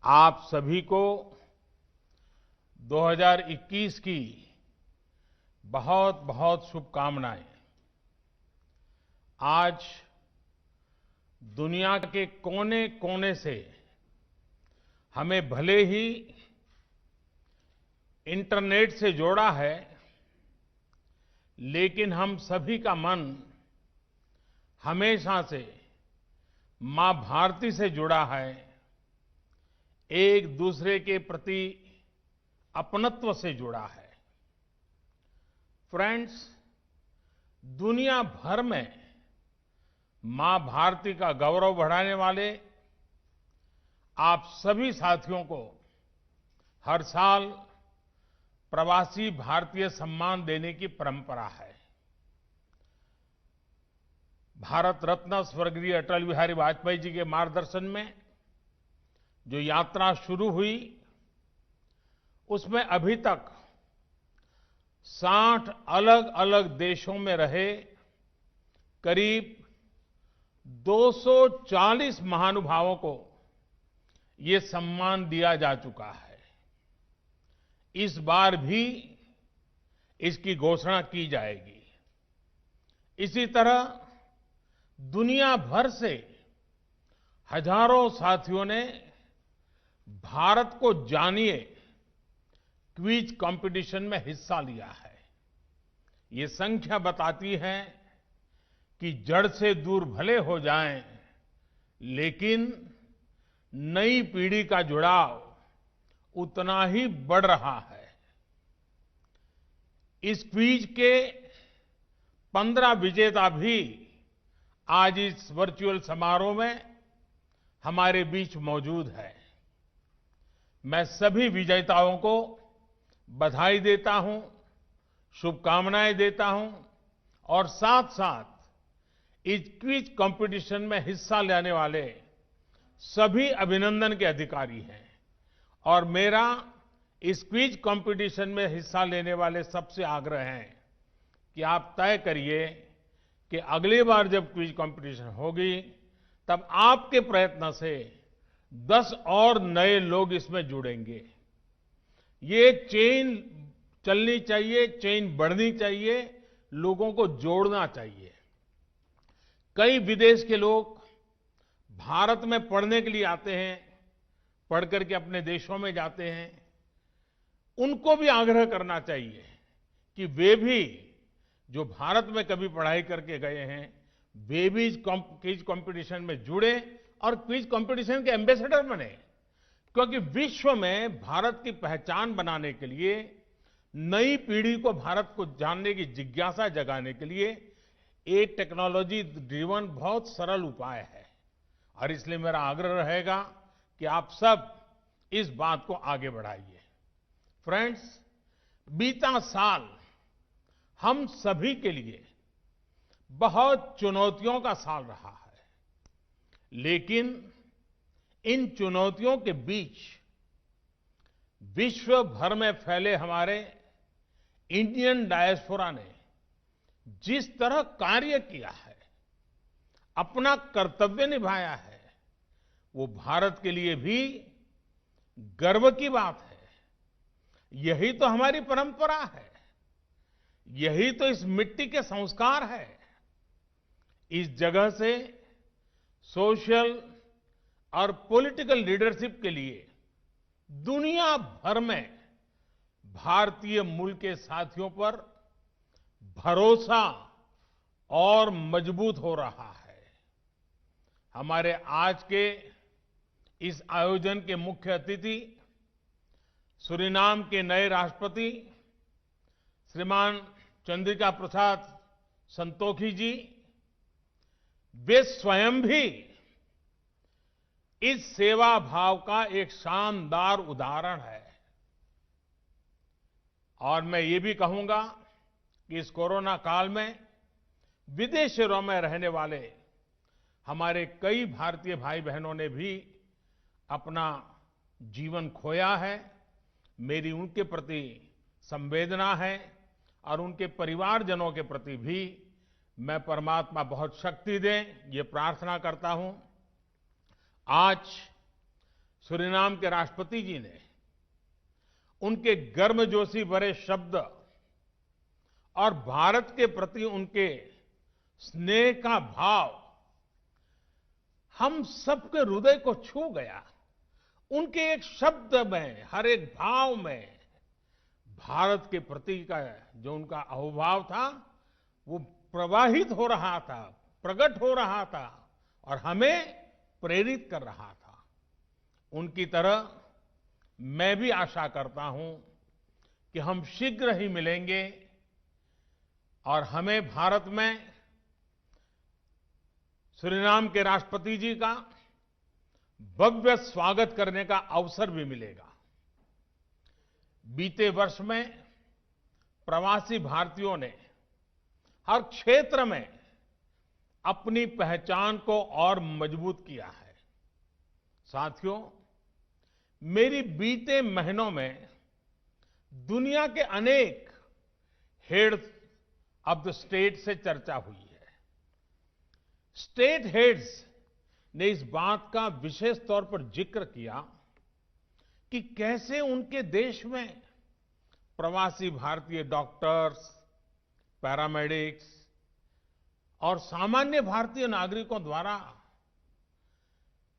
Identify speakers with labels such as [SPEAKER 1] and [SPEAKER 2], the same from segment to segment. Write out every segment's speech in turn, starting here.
[SPEAKER 1] आप सभी को 2021 की बहुत बहुत शुभकामनाएं। आज दुनिया के कोने कोने से हमें भले ही इंटरनेट से जोड़ा है, लेकिन हम सभी का मन हमेशा से मां भारती से जुड़ा है। एक दूसरे के प्रति अपनत्व से जुड़ा है। फ्रेंड्स, दुनिया भर में मां भारती का गौरव बढ़ाने वाले आप सभी साथियों को हर साल प्रवासी भारतीय सम्मान देने की परंपरा है। भारत रत्न स्वर्गीय अटल बिहारी वाजपेयी जी के मार्गदर्शन में जो यात्रा शुरू हुई, उसमें अभी तक 60 अलग अलग देशों में रहे करीब 240 महानुभावों को ये सम्मान दिया जा चुका है। इस बार भी इसकी घोषणा की जाएगी। इसी तरह दुनिया भर से हजारों साथियों ने भारत को जानिए क्विज कंपटीशन में हिस्सा लिया है। ये संख्या बताती है कि जड़ से दूर भले हो जाएं, लेकिन नई पीढ़ी का जुड़ाव उतना ही बढ़ रहा है। इस क्विज के 15 विजेता भी आज इस वर्चुअल समारोह में हमारे बीच मौजूद है। मैं सभी विजेताओं को बधाई देता हूं, शुभकामनाएं देता हूं और साथ साथ इस क्विज कंपटीशन में हिस्सा लेने वाले सभी अभिनंदन के अधिकारी हैं। और मेरा इस क्विज कंपटीशन में हिस्सा लेने वाले सबसे आग्रह है कि आप तय करिए कि अगली बार जब क्विज कंपटीशन होगी, तब आपके प्रयत्न से 10 और नए लोग इसमें जुड़ेंगे। ये चेन चलनी चाहिए, चेन बढ़नी चाहिए, लोगों को जोड़ना चाहिए। कई विदेश के लोग भारत में पढ़ने के लिए आते हैं, पढ़ करके अपने देशों में जाते हैं। उनको भी आग्रह करना चाहिए कि वे भी जो भारत में कभी पढ़ाई करके गए हैं, वे भी क्विज कंपटीशन में जुड़े और क्विज कंपटीशन के एम्बेसडर बने। क्योंकि विश्व में भारत की पहचान बनाने के लिए, नई पीढ़ी को भारत को जानने की जिज्ञासा जगाने के लिए एक टेक्नोलॉजी ड्रिवन बहुत सरल उपाय है। और इसलिए मेरा आग्रह रहेगा कि आप सब इस बात को आगे बढ़ाइए। फ्रेंड्स, बीता साल हम सभी के लिए बहुत चुनौतियों का साल रहा है, लेकिन इन चुनौतियों के बीच विश्व भर में फैले हमारे इंडियन डायस्पोरा ने जिस तरह कार्य किया है, अपना कर्तव्य निभाया है, वो भारत के लिए भी गर्व की बात है। यही तो हमारी परंपरा है, यही तो इस मिट्टी के संस्कार है। इस जगह से सोशल और पॉलिटिकल लीडरशिप के लिए दुनिया भर में भारतीय मूल के साथियों पर भरोसा और मजबूत हो रहा है। हमारे आज के इस आयोजन के मुख्य अतिथि सूरीनाम के नए राष्ट्रपति श्रीमान चंद्रिका प्रसाद संतोखी जी, वे स्वयं भी इस सेवा भाव का एक शानदार उदाहरण है। और मैं ये भी कहूंगा कि इस कोरोना काल में विदेशों में रहने वाले हमारे कई भारतीय भाई बहनों ने भी अपना जीवन खोया है। मेरी उनके प्रति संवेदना है और उनके परिवारजनों के प्रति भी मैं परमात्मा बहुत शक्ति दे, ये प्रार्थना करता हूं। आज सूरीनाम के राष्ट्रपति जी ने उनके गर्मजोशी भरे शब्द और भारत के प्रति उनके स्नेह का भाव हम सबके हृदय को छू गया। उनके एक शब्द में, हर एक भाव में भारत के प्रति का जो उनका अहोभाव था वो प्रवाहित हो रहा था, प्रकट हो रहा था और हमें प्रेरित कर रहा था। उनकी तरह मैं भी आशा करता हूं कि हम शीघ्र ही मिलेंगे और हमें भारत में सूरीनाम के राष्ट्रपति जी का भव्य स्वागत करने का अवसर भी मिलेगा। बीते वर्ष में प्रवासी भारतीयों ने हर क्षेत्र में अपनी पहचान को और मजबूत किया है। साथियों, मेरी बीते महीनों में दुनिया के अनेक हेड्स ऑफ द स्टेट से चर्चा हुई है। स्टेट हेड्स ने इस बात का विशेष तौर पर जिक्र किया कि कैसे उनके देश में प्रवासी भारतीय डॉक्टर्स, पैरामेडिक्स और सामान्य भारतीय नागरिकों द्वारा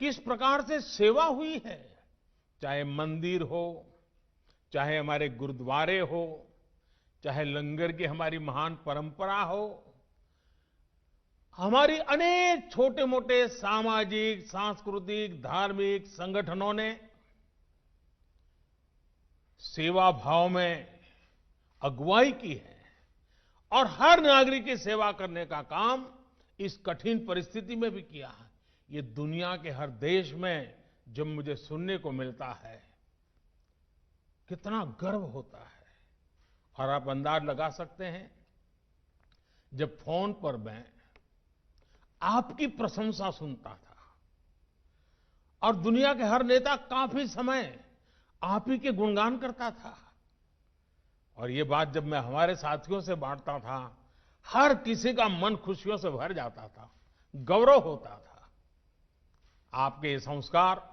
[SPEAKER 1] किस प्रकार से सेवा हुई है। चाहे मंदिर हो, चाहे हमारे गुरुद्वारे हो, चाहे लंगर की हमारी महान परंपरा हो, हमारी अनेक छोटे मोटे सामाजिक, सांस्कृतिक, धार्मिक संगठनों ने सेवा भाव में अगुवाई की है और हर नागरिक की सेवा करने का काम इस कठिन परिस्थिति में भी किया है। ये दुनिया के हर देश में जब मुझे सुनने को मिलता है, कितना गर्व होता है। और आप अंदाज लगा सकते हैं, जब फोन पर मैं आपकी प्रशंसा सुनता था और दुनिया के हर नेता काफी समय आप ही के गुणगान करता था, और ये बात जब मैं हमारे साथियों से बांटता था, हर किसी का मन खुशियों से भर जाता था, गौरव होता था। आपके ये संस्कार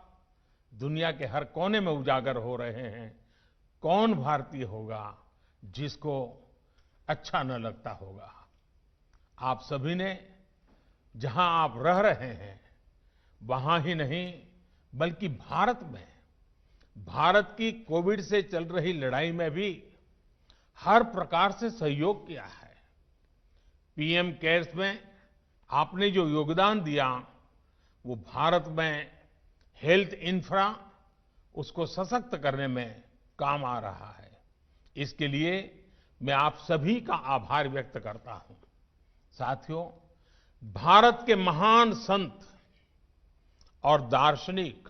[SPEAKER 1] दुनिया के हर कोने में उजागर हो रहे हैं। कौन भारतीय होगा जिसको अच्छा न लगता होगा। आप सभी ने जहां आप रह रहे हैं वहां ही नहीं बल्कि भारत में, भारत की कोविड से चल रही लड़ाई में भी हर प्रकार से सहयोग किया है। पीएम केयर्स में आपने जो योगदान दिया वो भारत में हेल्थ इंफ्रा, उसको सशक्त करने में काम आ रहा है। इसके लिए मैं आप सभी का आभार व्यक्त करता हूं। साथियों, भारत के महान संत और दार्शनिक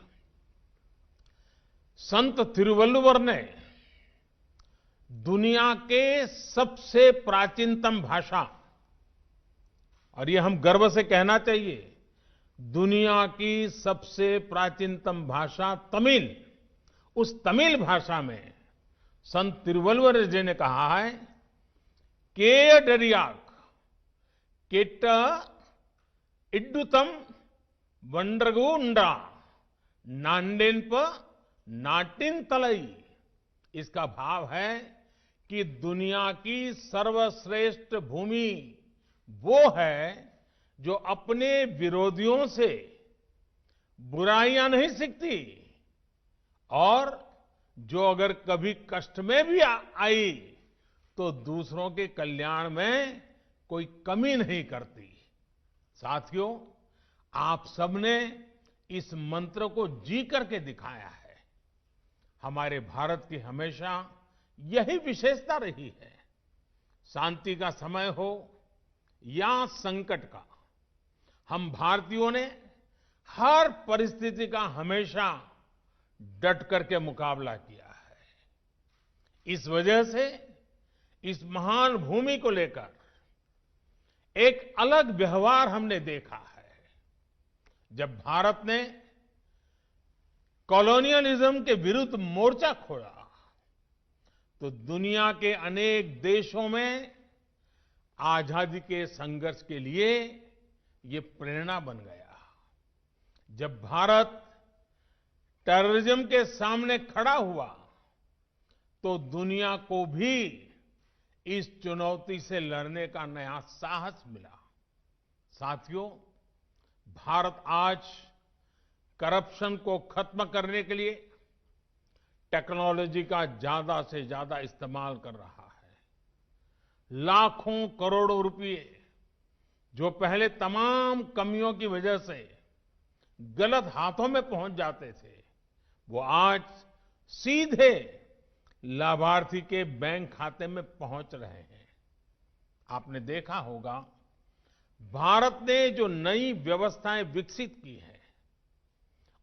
[SPEAKER 1] संत तिरुवल्लुवर ने दुनिया के सबसे प्राचीनतम भाषा, और ये हम गर्व से कहना चाहिए, दुनिया की सबसे प्राचीनतम भाषा तमिल, उस तमिल भाषा में संत तिरुवल्लुवर जी ने कहा है, केयडरियाक केट्ट इड्डुतम वंड्रगुंडा नांडेन्प नाटिन तलई। इसका भाव है कि दुनिया की सर्वश्रेष्ठ भूमि वो है जो अपने विरोधियों से बुराइयां नहीं सीखती और जो अगर कभी कष्ट में भी आई तो दूसरों के कल्याण में कोई कमी नहीं करती। साथियों, आप सबने इस मंत्र को जी करके दिखाया है। हमारे भारत की हमेशा यही विशेषता रही है। शांति का समय हो या संकट का, हम भारतीयों ने हर परिस्थिति का हमेशा डट करके मुकाबला किया है। इस वजह से इस महान भूमि को लेकर एक अलग व्यवहार हमने देखा है। जब भारत ने कॉलोनियलिज्म के विरुद्ध मोर्चा खोला तो दुनिया के अनेक देशों में आजादी के संघर्ष के लिए ये प्रेरणा बन गया। जब भारत टेररिज्म के सामने खड़ा हुआ तो दुनिया को भी इस चुनौती से लड़ने का नया साहस मिला। साथियों, भारत आज करप्शन को खत्म करने के लिए टेक्नोलॉजी का ज्यादा से ज्यादा इस्तेमाल कर रहा है। लाखों करोड़ों रुपए जो पहले तमाम कमियों की वजह से गलत हाथों में पहुंच जाते थे, वो आज सीधे लाभार्थी के बैंक खाते में पहुंच रहे हैं। आपने देखा होगा, भारत ने जो नई व्यवस्थाएं विकसित की हैं,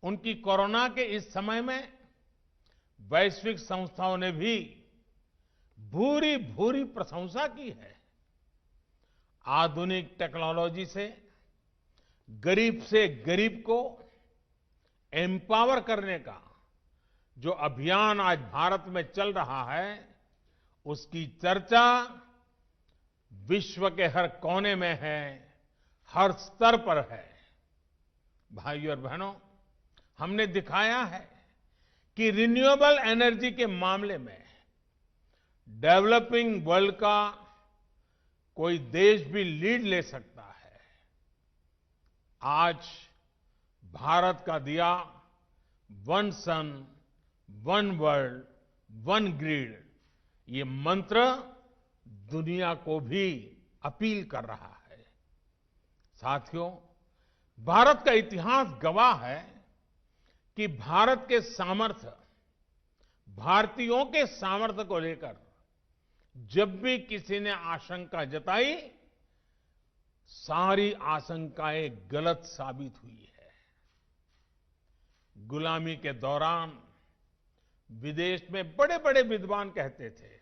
[SPEAKER 1] उनकी कोरोना के इस समय में वैश्विक संस्थाओं ने भी भूरी भूरी प्रशंसा की है। आधुनिक टेक्नोलॉजी से गरीब को एम्पावर करने का जो अभियान आज भारत में चल रहा है, उसकी चर्चा विश्व के हर कोने में है, हर स्तर पर है। भाइयों और बहनों, हमने दिखाया है कि रिन्यूएबल एनर्जी के मामले में डेवलपिंग वर्ल्ड का कोई देश भी लीड ले सकता है। आज भारत का दिया वन सन, वन वर्ल्ड, वन ग्रिड, ये मंत्र दुनिया को भी अपील कर रहा है। साथियों, भारत का इतिहास गवाह है कि भारत के सामर्थ्य, भारतीयों के सामर्थ्य को लेकर जब भी किसी ने आशंका जताई, सारी आशंकाएं गलत साबित हुई है। गुलामी के दौरान विदेश में बड़े बड़े विद्वान कहते थे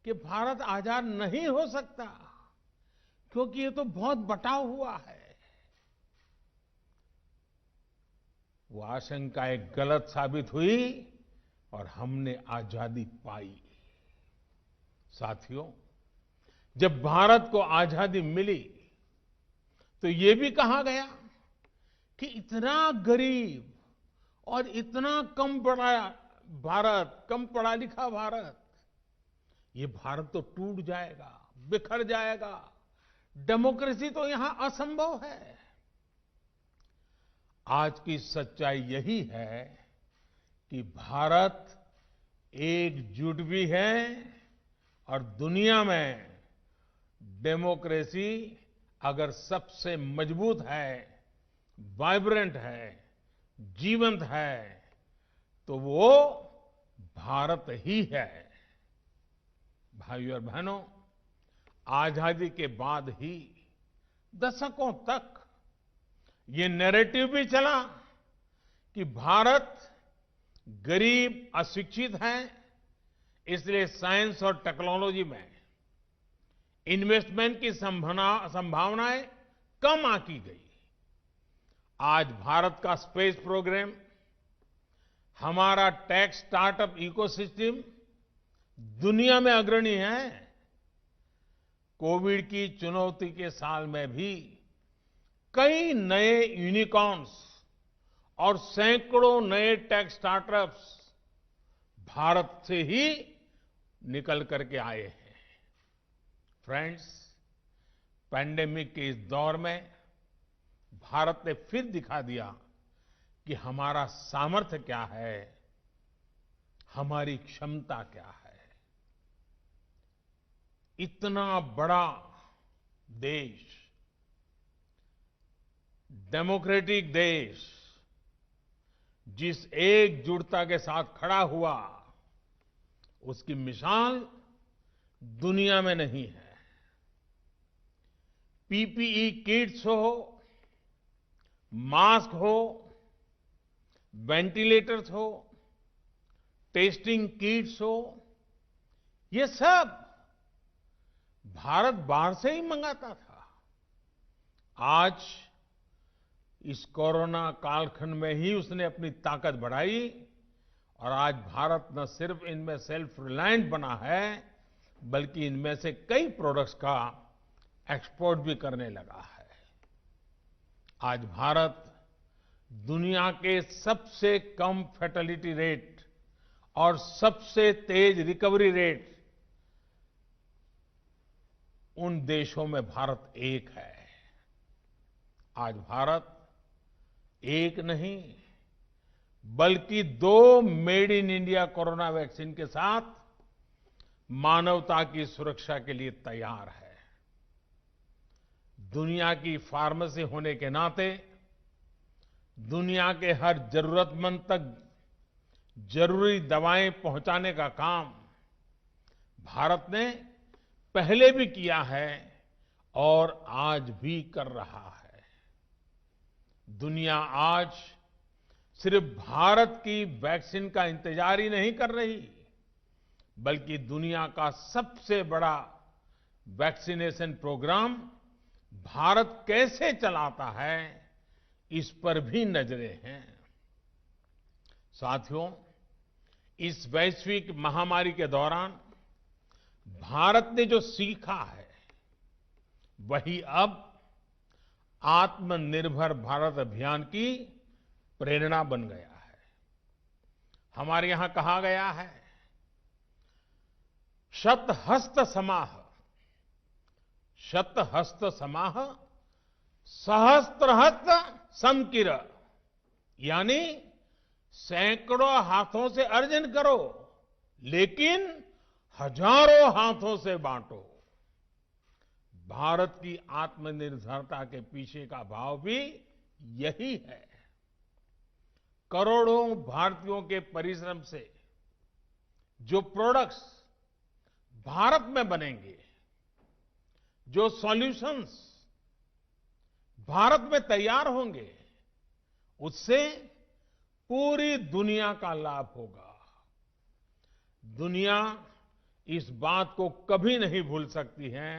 [SPEAKER 1] कि भारत आजाद नहीं हो सकता क्योंकि ये तो बहुत बटा हुआ है। वो आशंकाएं गलत साबित हुई और हमने आजादी पाई। साथियों, जब भारत को आजादी मिली तो ये भी कहा गया कि इतना गरीब और इतना कम पढ़ा लिखा भारत, ये भारत तो टूट जाएगा, बिखर जाएगा, डेमोक्रेसी तो यहां असंभव है। आज की सच्चाई यही है कि भारत एकजुट भी है और दुनिया में डेमोक्रेसी अगर सबसे मजबूत है, वाइब्रेंट है, जीवंत है, तो वो भारत ही है। भाइयों और बहनों, आजादी के बाद ही दशकों तक ये नैरेटिव भी चला कि भारत गरीब, अशिक्षित है, इसलिए साइंस और टेक्नोलॉजी में इन्वेस्टमेंट की संभावनाएं कम आंकी गई। आज भारत का स्पेस प्रोग्राम, हमारा टेक स्टार्टअप इकोसिस्टम दुनिया में अग्रणी है। कोविड की चुनौती के साल में भी कई नए यूनिकॉर्न्स और सैकड़ों नए टेक स्टार्टअप्स भारत से ही निकल करके आए हैं। फ्रेंड्स, पैंडेमिक के इस दौर में भारत ने फिर दिखा दिया कि हमारा सामर्थ्य क्या है, हमारी क्षमता क्या है। इतना बड़ा देश, डेमोक्रेटिक देश, जिस एकजुटता के साथ खड़ा हुआ, उसकी मिसाल दुनिया में नहीं है। पीपीई किट्स हो, मास्क हो, वेंटिलेटर्स हो, टेस्टिंग किट्स हो, ये सब भारत बाहर से ही मंगाता था। आज इस कोरोना कालखंड में ही उसने अपनी ताकत बढ़ाई और आज भारत न सिर्फ इनमें सेल्फ रिलायंट बना है, बल्कि इनमें से कई प्रोडक्ट्स का एक्सपोर्ट भी करने लगा है। आज भारत दुनिया के सबसे कम फैटेलिटी रेट और सबसे तेज रिकवरी रेट, उन देशों में भारत एक है। आज भारत एक नहीं बल्कि 2 made in India corona vaccine के साथ मानवता की सुरक्षा के लिए तैयार है। दुनिया की फार्मेसी होने के नाते दुनिया के हर जरूरतमंद तक जरूरी दवाएं पहुंचाने का काम भारत ने पहले भी किया है और आज भी कर रहा है। दुनिया आज सिर्फ भारत की वैक्सीन का इंतजार ही नहीं कर रही, बल्कि दुनिया का सबसे बड़ा वैक्सीनेशन प्रोग्राम भारत कैसे चलाता है, इस पर भी नजरें हैं। साथियों, इस वैश्विक महामारी के दौरान भारत ने जो सीखा है, वही अब आत्मनिर्भर भारत अभियान की प्रेरणा बन गया है। हमारे यहां कहा गया है, शतहस्त समाह, शतहस्त समाह सहस्त्रहस्त समकिर, यानी सैकड़ों हाथों से अर्जन करो लेकिन हजारों हाथों से बांटो। भारत की आत्मनिर्भरता के पीछे का भाव भी यही है। करोड़ों भारतीयों के परिश्रम से जो प्रोडक्ट्स भारत में बनेंगे, जो सॉल्यूशंस भारत में तैयार होंगे, उससे पूरी दुनिया का लाभ होगा। दुनिया इस बात को कभी नहीं भूल सकती है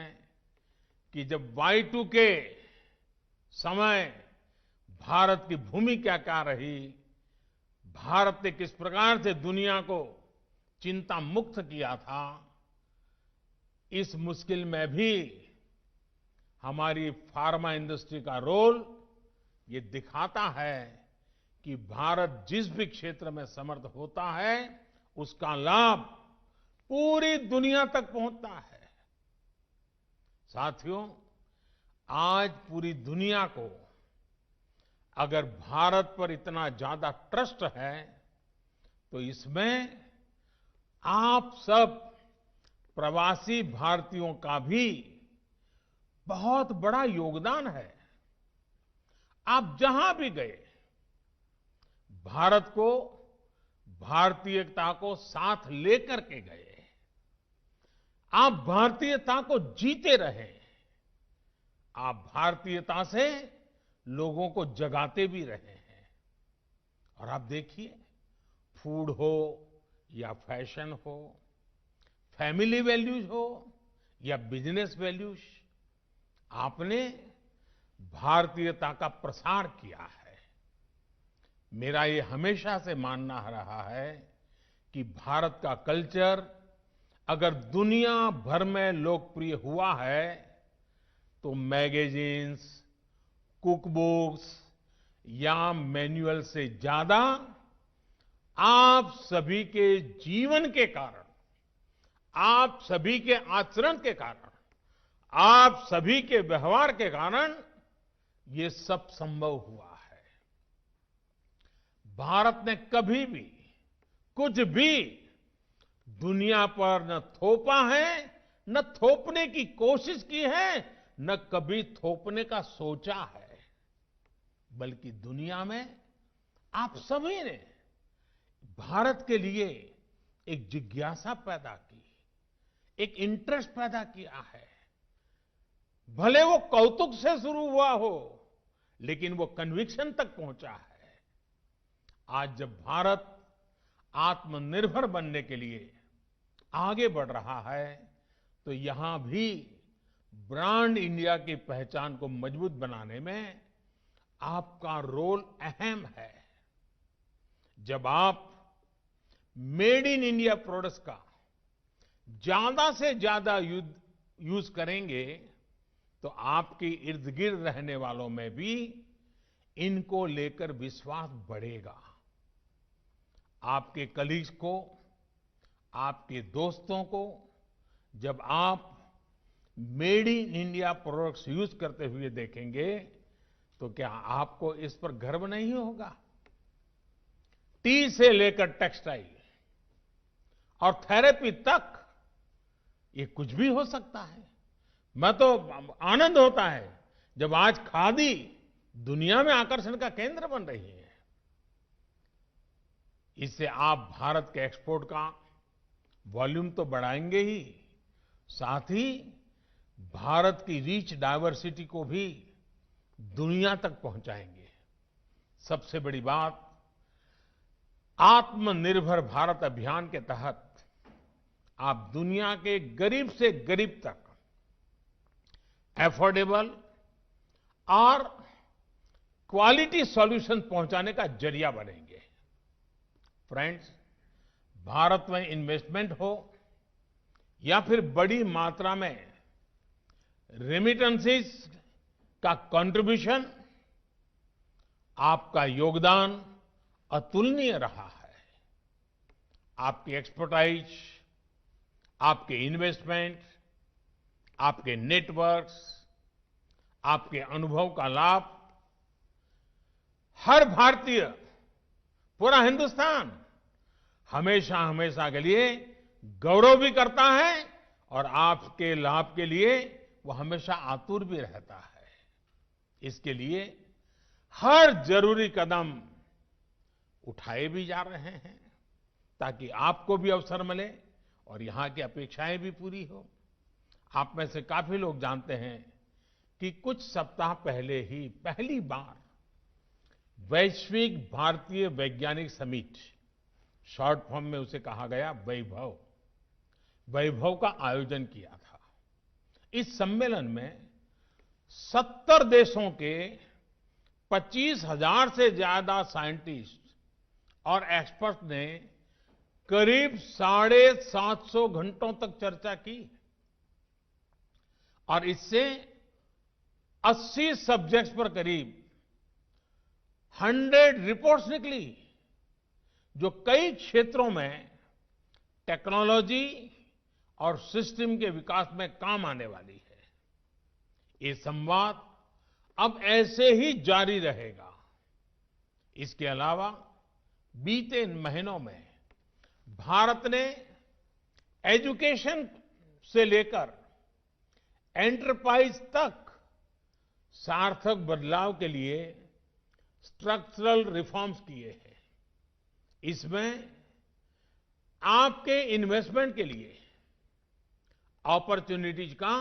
[SPEAKER 1] कि जब Y2K समय भारत की भूमिका क्या रही, भारत ने किस प्रकार से दुनिया को चिंता मुक्त किया था, इस मुश्किल में भी हमारी फार्मा इंडस्ट्री का रोल ये दिखाता है कि भारत जिस भी क्षेत्र में समर्थ होता है, उसका लाभ पूरी दुनिया तक पहुंचता है। साथियों, आज पूरी दुनिया को अगर भारत पर इतना ज्यादा ट्रस्ट है, तो इसमें आप सब प्रवासी भारतीयों का भी बहुत बड़ा योगदान है। आप जहां भी गए, भारत को, भारतीयता को साथ लेकर के गए। आप भारतीयता को जीते रहे, आप भारतीयता से लोगों को जगाते भी रहे हैं। और आप देखिए, फूड हो या फैशन हो, फैमिली वैल्यूज हो या बिजनेस वैल्यूज, आपने भारतीयता का प्रसार किया है। मेरा ये हमेशा से मानना रहा है कि भारत का कल्चर अगर दुनिया भर में लोकप्रिय हुआ है, तो मैगजीन्स, कुक बुक्स या मैनुअल से ज्यादा आप सभी के जीवन के कारण, आप सभी के आचरण के कारण, आप सभी के व्यवहार के कारण ये सब संभव हुआ है। भारत ने कभी भी कुछ भी दुनिया पर न थोपा है, न थोपने की कोशिश की है, न कभी थोपने का सोचा है, बल्कि दुनिया में आप सभी ने भारत के लिए एक जिज्ञासा पैदा की, एक इंटरेस्ट पैदा किया है। भले वो कौतुक से शुरू हुआ हो, लेकिन वो कन्विक्शन तक पहुंचा है। आज जब भारत आत्मनिर्भर बनने के लिए आगे बढ़ रहा है, तो यहां भी ब्रांड इंडिया की पहचान को मजबूत बनाने में आपका रोल अहम है। जब आप मेड इन इंडिया प्रोडक्ट्स का ज्यादा से ज्यादा यूज करेंगे, तो आपके इर्द गिर्द रहने वालों में भी इनको लेकर विश्वास बढ़ेगा। आपके कलीग्स को, आपके दोस्तों को जब आप made in India products use करते हुए देखेंगे तो क्या आपको इस पर गर्व नहीं होगा? टी से लेकर टेक्सटाइल और थेरेपी तक ये कुछ भी हो सकता है। मैं तो आनंद होता है जब आज खादी दुनिया में आकर्षण का केंद्र बन रही है। इससे आप भारत के एक्सपोर्ट का वॉल्यूम तो बढ़ाएंगे ही, साथ ही भारत की रिच डाइवर्सिटी को भी दुनिया तक पहुंचाएंगे। सबसे बड़ी बात, आत्मनिर्भर भारत अभियान के तहत आप दुनिया के गरीब से गरीब तक अफोर्डेबल और क्वालिटी सॉल्यूशन पहुंचाने का जरिया बनेंगे। फ्रेंड्स, भारत में इन्वेस्टमेंट हो या फिर बड़ी मात्रा में रेमिटेंसेस का कंट्रीब्यूशन, आपका योगदान अतुलनीय रहा है। आपकी एक्सपर्टाइज, आपके इन्वेस्टमेंट, आपके नेटवर्क्स, आपके अनुभव का लाभ हर भारतीय, पूरा हिंदुस्तान हमेशा हमेशा के लिए गौरव भी करता है और आपके लाभ के लिए वो हमेशा आतुर भी रहता है। इसके लिए हर जरूरी कदम उठाए भी जा रहे हैं ताकि आपको भी अवसर मिले और यहां की अपेक्षाएं भी पूरी हो। आप में से काफी लोग जानते हैं कि कुछ सप्ताह पहले ही पहली बार वैश्विक भारतीय वैज्ञानिक समिट, शॉर्ट फॉर्म में उसे कहा गया वैभव का आयोजन किया था। इस सम्मेलन में 70 देशों के 25,000 से ज्यादा साइंटिस्ट और एक्सपर्ट ने करीब 750 घंटों तक चर्चा की और इससे 80 सब्जेक्ट्स पर करीब 100 रिपोर्ट्स निकली, जो कई क्षेत्रों में टेक्नोलॉजी और सिस्टम के विकास में काम आने वाली है। ये संवाद अब ऐसे ही जारी रहेगा। इसके अलावा बीते महीनों में भारत ने एजुकेशन से लेकर एंटरप्राइज तक सार्थक बदलाव के लिए स्ट्रक्चरल रिफॉर्म्स किए हैं। इसमें आपके इन्वेस्टमेंट के लिए अपॉर्चुनिटीज का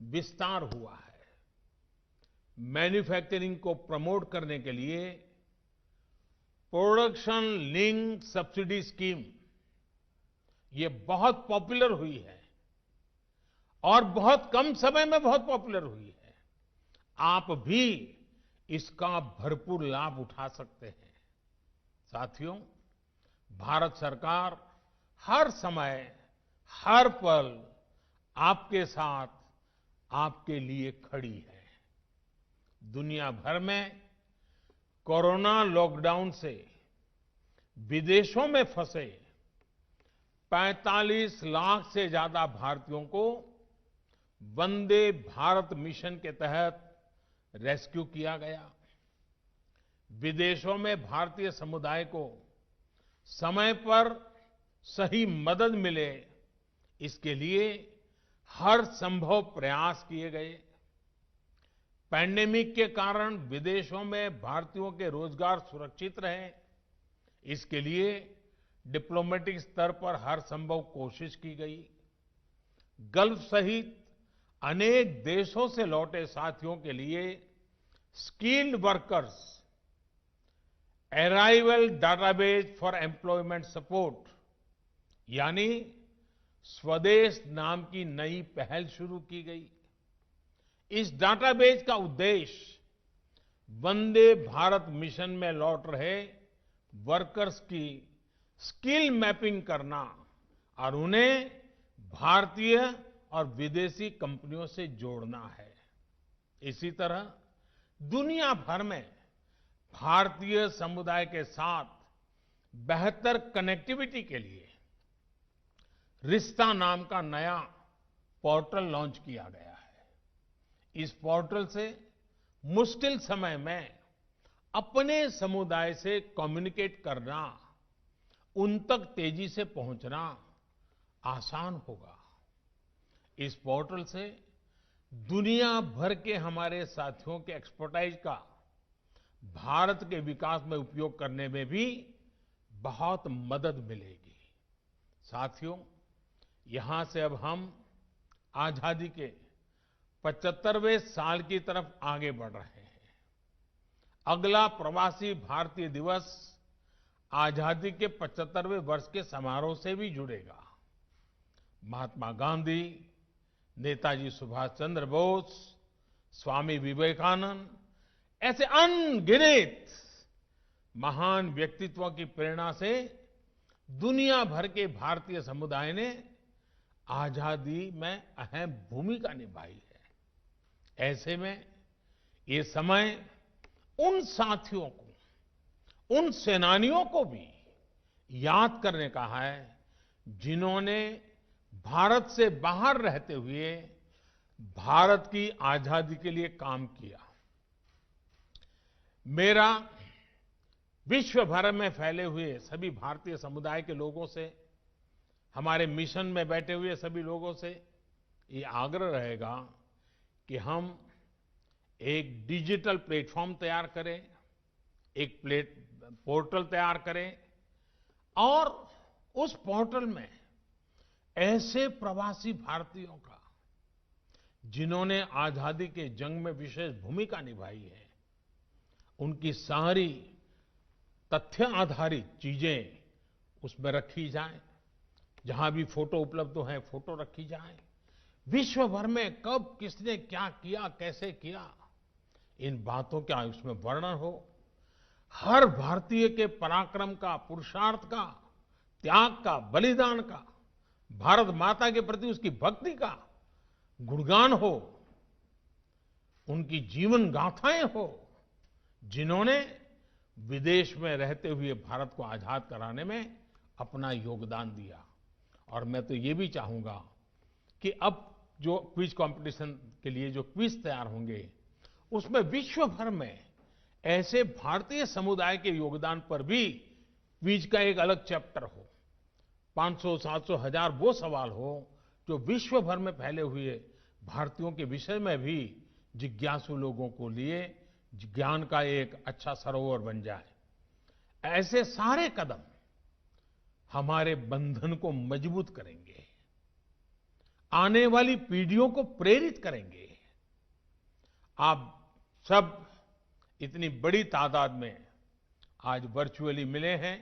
[SPEAKER 1] विस्तार हुआ है। मैन्युफैक्चरिंग को प्रमोट करने के लिए प्रोडक्शन लिंक सब्सिडी स्कीम, ये बहुत पॉपुलर हुई है और बहुत कम समय में बहुत पॉपुलर हुई है। आप भी इसका भरपूर लाभ उठा सकते हैं। साथियों, भारत सरकार हर समय, हर पल आपके साथ, आपके लिए खड़ी है। दुनिया भर में कोरोना लॉकडाउन से विदेशों में फंसे 45 लाख से ज्यादा भारतीयों को वंदे भारत मिशन के तहत रेस्क्यू किया गया। विदेशों में भारतीय समुदाय को समय पर सही मदद मिले, इसके लिए हर संभव प्रयास किए गए। पैंडेमिक के कारण विदेशों में भारतीयों के रोजगार सुरक्षित रहे, इसके लिए डिप्लोमेटिक स्तर पर हर संभव कोशिश की गई। गल्फ सहित अनेक देशों से लौटे साथियों के लिए skilled workers arrival database for employment support यानी स्वदेश नाम की नई पहल शुरू की गई। इस डाटाबेस का उद्देश्य वंदे भारत मिशन में लौट रहे वर्कर्स की स्किल मैपिंग करना और उन्हें भारतीय और विदेशी कंपनियों से जोड़ना है। इसी तरह दुनिया भर में भारतीय समुदाय के साथ बेहतर कनेक्टिविटी के लिए रिश्ता नाम का नया पोर्टल लॉन्च किया गया है। इस पोर्टल से मुश्किल समय में अपने समुदाय से कम्युनिकेट करना, उन तक तेजी से पहुंचना आसान होगा। इस पोर्टल से दुनिया भर के हमारे साथियों के एक्सपर्टाइज का भारत के विकास में उपयोग करने में भी बहुत मदद मिलेगी। साथियों, यहां से अब हम आजादी के 75वें साल की तरफ आगे बढ़ रहे हैं। अगला प्रवासी भारतीय दिवस आजादी के 75वें वर्ष के समारोह से भी जुड़ेगा। महात्मा गांधी, नेताजी सुभाष चंद्र बोस, स्वामी विवेकानंद, ऐसे अनगिनत महान व्यक्तित्वों की प्रेरणा से दुनिया भर के भारतीय समुदाय ने आजादी में अहम भूमिका निभाई है। ऐसे में ये समय उन साथियों को, उन सेनानियों को भी याद करने का है जिन्होंने भारत से बाहर रहते हुए भारत की आजादी के लिए काम किया। मेरा विश्व भर में फैले हुए सभी भारतीय समुदाय के लोगों से, हमारे मिशन में बैठे हुए सभी लोगों से ये आग्रह रहेगा कि हम एक डिजिटल प्लेटफॉर्म तैयार करें, एक पोर्टल तैयार करें और उस पोर्टल में ऐसे प्रवासी भारतीयों का जिन्होंने आजादी के जंग में विशेष भूमिका निभाई है, उनकी सारी तथ्य आधारित चीजें उसमें रखी जाएं। जहां भी फोटो उपलब्ध है, फोटो रखी जाए। विश्व भर में कब किसने क्या किया, कैसे किया, इन बातों का उसमें वर्णन हो। हर भारतीय के पराक्रम का, पुरुषार्थ का, त्याग का, बलिदान का, भारत माता के प्रति उसकी भक्ति का गुणगान हो, उनकी जीवन गाथाएं हो, जिन्होंने विदेश में रहते हुए भारत को आजाद कराने में अपना योगदान दिया। और मैं तो ये भी चाहूंगा कि अब जो क्विज कंपटीशन के लिए जो क्विज तैयार होंगे, उसमें विश्व भर में ऐसे भारतीय समुदाय के योगदान पर भी क्विज का एक अलग चैप्टर हो। 500, 700, 1000 वो सवाल हो जो विश्व भर में फैले हुए भारतीयों के विषय में भी जिज्ञासु लोगों को लिए ज्ञान का एक अच्छा सरोवर बन जाए। ऐसे सारे कदम हमारे बंधन को मजबूत करेंगे, आने वाली पीढ़ियों को प्रेरित करेंगे। आप सब इतनी बड़ी तादाद में आज वर्चुअली मिले हैं।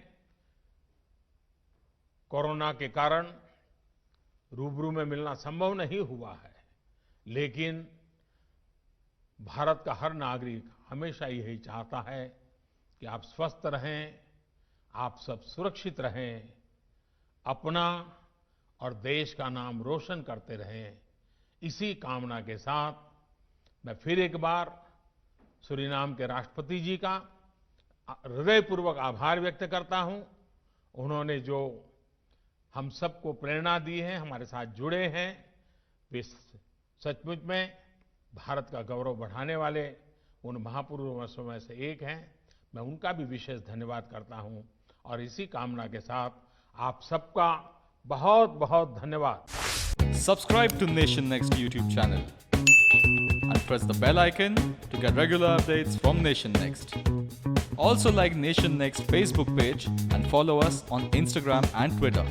[SPEAKER 1] कोरोना के कारण रूबरू में मिलना संभव नहीं हुआ है, लेकिन भारत का हर नागरिक हमेशा यही चाहता है कि आप स्वस्थ रहें, आप सब सुरक्षित रहें, अपना और देश का नाम रोशन करते रहें। इसी कामना के साथ मैं फिर एक बार सूरीनाम के राष्ट्रपति जी का हृदयपूर्वक आभार व्यक्त करता हूं। उन्होंने जो हम सबको प्रेरणा दी है, हमारे साथ जुड़े हैं, वे सचमुच में भारत का गौरव बढ़ाने वाले उन महापुरुषों में से एक हैं। मैं उनका भी विशेष धन्यवाद करता हूं और इसी कामना के साथ आप सबका बहुत बहुत धन्यवाद।
[SPEAKER 2] Subscribe to Nation Next YouTube channel and press the bell icon to get regular updates from Nation Next. Also like Nation Next Facebook page and follow us on Instagram and Twitter.